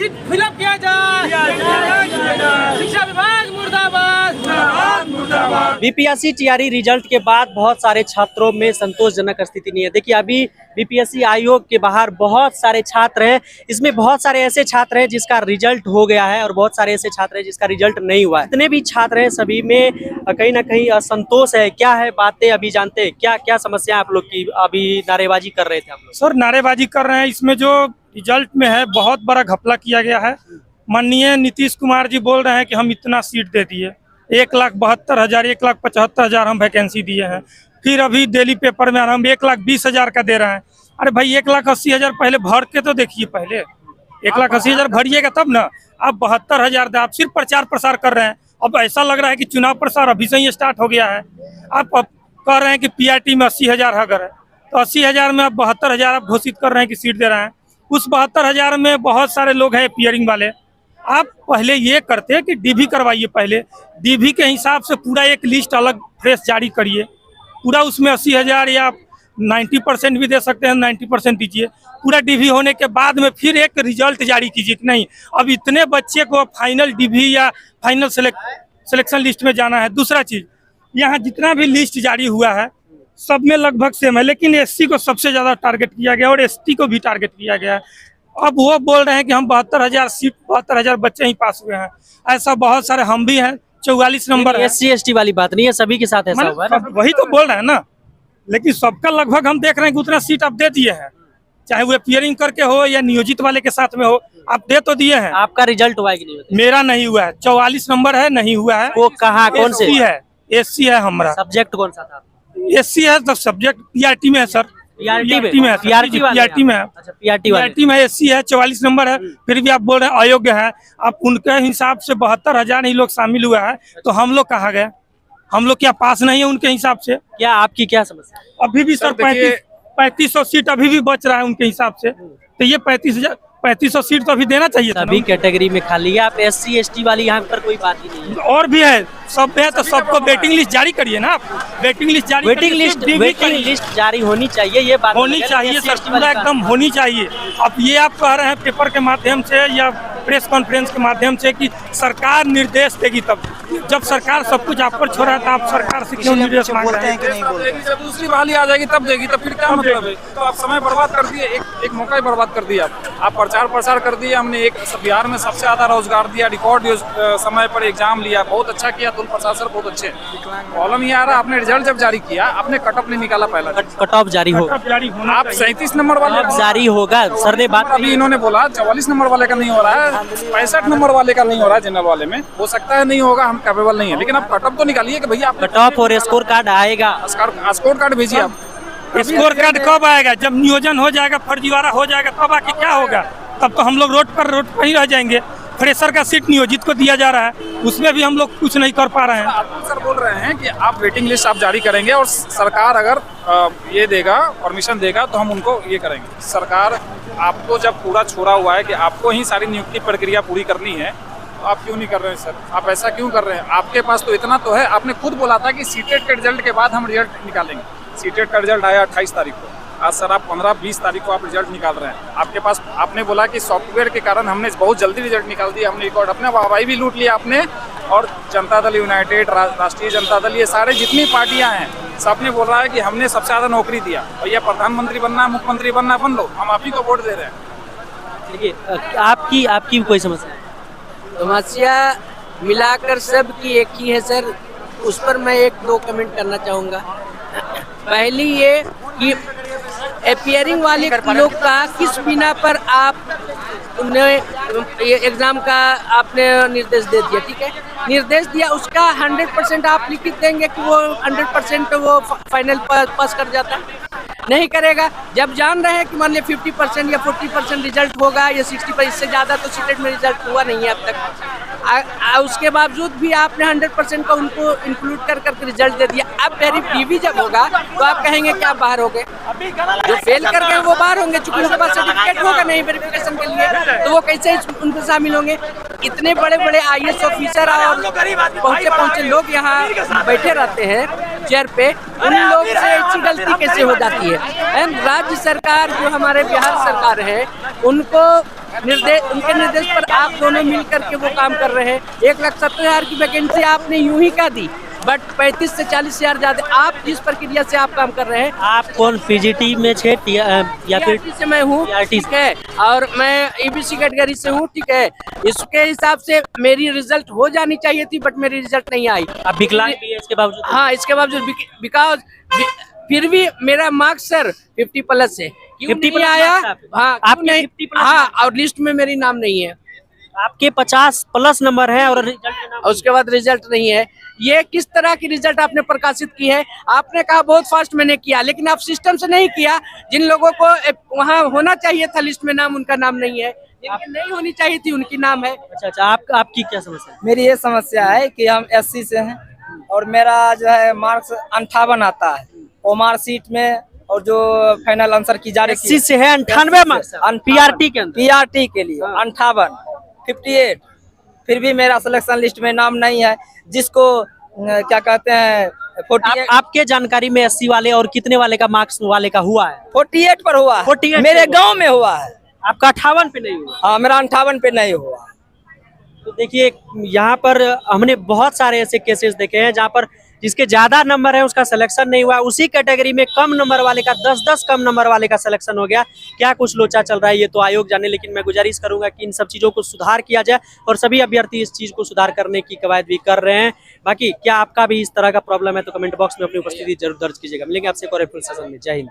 Seat fill up किया जाए। शिक्षा विभाग मुर्दाबाद। बीपीएससी टीआरई रिजल्ट के बाद बहुत सारे छात्रों में संतोषजनक स्थिति नहीं है। देखिए अभी बीपीएससी आयोग के बाहर बहुत सारे छात्र हैं, इसमें बहुत सारे ऐसे छात्र हैं जिसका रिजल्ट हो गया है और बहुत सारे ऐसे छात्र हैं जिसका रिजल्ट नहीं हुआ है। जितने भी छात्र हैं सभी में कहीं ना कहीं असंतोष है। क्या है बातें अभी जानते हैं, क्या क्या समस्या आप लोग की? अभी नारेबाजी कर रहे थे आप लोग। सर नारेबाजी कर रहे हैं, इसमें जो रिजल्ट में है बहुत बड़ा घपला किया गया है। माननीय नीतीश कुमार जी बोल रहे हैं कि हम इतना सीट दे दिए, 1,72,000 1,75,000 हम वैकेंसी दिए हैं। फिर अभी डेली पेपर में हम 1,20,000 का दे रहे हैं। अरे भाई 1,80,000 पहले भर के तो देखिए, पहले 1,80,000 भरिएगा तब ना। आप 72,000 दे, आप सिर्फ प्रचार प्रसार कर रहे हैं। अब ऐसा लग रहा है कि चुनाव प्रसार अभी से ही स्टार्ट हो गया है। आप कह रहे हैं कि पीआरटी में 80,000 अगर है तो 80,000 में आप 72,000 आप घोषित कर रहे हैं कि सीट दे रहे हैं। उस 72,000 में बहुत सारे लोग हैं पियरिंग वाले। आप पहले ये करते कि डीवी करवाइए, पहले डीवी के हिसाब से पूरा एक लिस्ट अलग फ्रेश जारी करिए। पूरा उसमें 80,000 या 90% भी दे सकते हैं, 90% दीजिए। पूरा डीवी होने के बाद में फिर एक रिजल्ट जारी कीजिए कि नहीं अब इतने बच्चे को फाइनल डीवी या फाइनल सिलेक्शन लिस्ट में जाना है। दूसरा चीज़, यहाँ जितना भी लिस्ट जारी हुआ है सब में लगभग सेम है, लेकिन एससी को सबसे ज़्यादा टारगेट किया गया और एसटी को भी टारगेट किया गया है। अब वो बोल रहे हैं कि हम 72,000 सीट 72,000 बच्चे ही पास हुए हैं। ऐसा बहुत सारे हम भी हैं, 44 नंबर है। एससी एसटी वाली बात नहीं है, सभी के साथ ऐसा हुआ है ना? वही तो बोल रहे हैं ना, लेकिन सबका लगभग हम देख रहे हैं कि उतना सीट आप दे दिए हैं, चाहे वो पियरिंग करके हो या नियोजित वाले के साथ में हो, आप दे तो दिए हैं। आपका रिजल्ट हुआ है कि नहीं? मेरा नहीं हुआ है, 44 नंबर है, नहीं हुआ है। वो कहाँ, कौन से है? एससी है हमारा। सब्जेक्ट कौन सा था? एससी है तो सब्जेक्ट पीआरटी में है सर। पीआरटी में है, पीआरटी में है। अच्छा पीआरटी वाले। पीआरटी में एससी है, 44 नंबर है। फिर भी आप बोल रहे हैं अयोग्य है। आप उनके हिसाब से 72,000 ही लोग शामिल हुआ है, तो हम लोग कहाँ गए? हम लोग क्या पास नहीं है उनके हिसाब से? क्या आपकी क्या समस्या? अभी भी सर 3500 सीट अभी भी बच रहा है उनके हिसाब से। तो ये 3500 सीट तो अभी देना चाहिए। सभी कैटेगरी में खाली है। आप एससी एसटी वाली यहाँ पर कोई बात ही नहीं है। और भी है, सब है तो सबको वेटिंग लिस्ट जारी करिए ना। आप वेटिंग लिस्ट जारी, वेटिंग लिस्ट जारी होनी चाहिए, ये बात होनी चाहिए सर, पूरा एकदम होनी चाहिए। अब ये आप कह रहे हैं पेपर के माध्यम से या प्रेस कॉन्फ्रेंस के माध्यम से कि सरकार निर्देश देगी, तब जब सरकार सब कुछ आप पर छोड़ा था, आप सरकार से क्यों निर्देश मांग रहे हैं कि नहीं बोलते हैं? जब दूसरी बहाली आ जाएगी तब देगी, तो फिर क्या मतलब है? तो आप समय बर्बाद कर दिए, एक मौका ही बर्बाद कर दिया। आप प्रचार प्रसार कर दिए। हमने एक बिहार में सबसे ज्यादा रोजगार दिया, रिकॉर्ड समय पर एग्जाम लिया, बहुत अच्छा किया। तुल प्रसाद सर बहुत अच्छे। प्रॉब्लम ये आ रहा, आपने रिजल्ट जब जारी किया, आपने कट ऑफ नहीं निकाला। पहला कट ऑफ जारी होगा, आप 37 नंबर वाले जारी होगा सर ने बात अभी इन्होंने बोला 44 नंबर वाले का नहीं हो रहा है, 65 नंबर वाले का नहीं हो रहा है। जनरल वाले में हो सकता है नहीं होगा, हम कैपेबल नहीं है, लेकिन आप कट ऑफ तो निकालिए कि भैया कट ऑफ और स्कोर कार्ड आएगा। स्कोर कार्ड भेजिए आप। स्कोर कार्ड कब आएगा? जब नियोजन हो जाएगा, फर्जीवाड़ा हो जाएगा, तब आके क्या होगा? तब तो हम लोग रोड पर ही रह जाएंगे। फ्रेशर का सीट नियोजित को दिया जा रहा है, उसमें भी हम लोग कुछ नहीं कर पा रहे हैं। सर बोल रहे हैं कि आप वेटिंग लिस्ट आप जारी करेंगे और सरकार अगर ये देगा, परमिशन देगा, तो हम उनको ये करेंगे। सरकार आपको जब पूरा छोड़ा हुआ है कि आपको ही सारी नियुक्ति प्रक्रिया पूरी करनी है, तो आप क्यों नहीं कर रहे हैं सर? आप ऐसा क्यों कर रहे हैं? आपके पास तो इतना तो है। आपने खुद बोला था कि सीटेट के रिजल्ट के बाद हम रिजल्ट निकालेंगे। सीटेट का रिजल्ट आया 28 तारीख को। आज सर आप 15-20 तारीख को आप रिजल्ट निकाल रहे हैं। आपके पास, आपने बोला कि सॉफ्टवेयर के कारण हमने बहुत जल्दी रिजल्ट निकाल दिया, हमने रिकॉर्ड, अपने वाहवाही भी लूट लिया आपने। और जनता दल यूनाइटेड, राष्ट्रीय जनता दल, ये सारे जितनी पार्टियां हैं, सबने बोल रहा है कि हमने सबसे ज़्यादा नौकरी दिया। भैया प्रधानमंत्री बनना है, मुख्यमंत्री बनना है, बन लो, हम आप ही को वोट दे रहे हैं। देखिए आपकी कोई समस्या? समस्या मिलाकर सब की एक ही है सर, उस पर मैं 1-2 कमेंट करना चाहूँगा। पहली ये कि अपीयरिंग वाले लोग का किस बिना पर आप एग्जाम का आपने निर्देश दे दिया, ठीक है, निर्देश दिया, उसका 100% आप लिखित देंगे कि वो 100% वो फाइनल पास कर जाता? नहीं करेगा। जब जान रहे हैं कि मान लिया 50% या 40% रिजल्ट होगा या 60%, इससे ज़्यादा तो सीटेट में रिजल्ट हुआ नहीं है अब तक। उसके बावजूद भी आपने 100% का उनको इंक्लूड कर करके रिजल्ट दे दिया। अब डीवी जब होगा तो आप कहेंगे क्या बाहर हो गए? जो फेल कर गए वो बाहर होंगे, चूंकि उनके पास सर्टिफिकेट होगा नहीं वेरिफिकेशन के लिए, तो वो कैसे उनको शामिल होंगे? इतने बड़े बड़े IAS ऑफिसर और पहुंचे लोग यहाँ बैठे रहते हैं चेयर पे, उन लोग से ऐसी गलती कैसे हो जाती है? राज्य सरकार जो हमारे बिहार सरकार है, उनको उनके निर्देश पर आप दोनों मिल करके वो काम कर रहे हैं। 1,70,000 की वैकेंसी आपने यूं ही का दी, बट 35 से 40 हजार ज्यादा आप जिस प्रक्रिया से आप काम कर रहे हैं। आप कौन पीजीटी में छे या फिर TRT से मैं हूँ, ठीक है, और मैं EBC कैटेगरी से हूँ, ठीक है। इसके हिसाब से मेरी रिजल्ट हो जानी चाहिए थी, बट मेरी रिजल्ट नहीं आई। आप विकलांग भी है इसके बावजूद? हाँ, इसके बावजूद बिकॉज फिर भी मेरा मार्क्स सर 50+ है। क्यों 50 नहीं आया? हाँ, आपके क्यों नहीं? 50+ हाँ, और लिस्ट में मेरी नाम नहीं है। आपके 50+ नंबर है और रिजल्ट के नाम उसके बाद रिजल्ट नहीं है। ये किस तरह की रिजल्ट आपने प्रकाशित की है? आपने कहा बहुत फास्ट मैंने किया, लेकिन आप सिस्टम से नहीं किया। जिन लोगों को वहाँ होना चाहिए था लिस्ट में नाम, उनका नाम नहीं है। जिनकी नहीं होनी चाहिए थी उनकी नाम है। अच्छा, आपकी क्या समस्या है? मेरी ये समस्या है कि हम SC से हैं और मेरा जो है मार्क्स 58 आता है वो मार्कशीट में, और जो फाइनल आंसर की जा रही SC से है 98 मार्क्स PRT के अंदर। PRT के लिए 58, 58। फिर भी मेरा सिलेक्शन लिस्ट में नाम नहीं है, जिसको क्या कहते हैं 48। आपके जानकारी में 80 वाले और कितने वाले का मार्क्स वाले का हुआ है? 48 पर हुआ है। 48 मेरे गांव में हुआ है। आपका 58 पे नहीं हुआ? हाँ, मेरा 58 पे नहीं हुआ। तो देखिए, यहाँ पर हमने बहुत सारे ऐसे केसेस देखे हैं जहाँ पर जिसके ज्यादा नंबर है उसका सिलेक्शन नहीं हुआ, उसी कैटेगरी में कम नंबर वाले का 10-10 कम नंबर वाले का सिलेक्शन हो गया। क्या कुछ लोचा चल रहा है ये तो आयोग जाने, लेकिन मैं गुजारिश करूंगा कि इन सब चीजों को सुधार किया जाए और सभी अभ्यर्थी इस चीज को सुधार करने की कवायद भी कर रहे हैं। बाकी क्या आपका भी इस तरह का प्रॉब्लम है तो कमेंट बॉक्स में अपनी उपस्थिति जरूर दर्ज कीजिएगा। मिलेंगे आपसे एक और सेशन में। जय हिंद।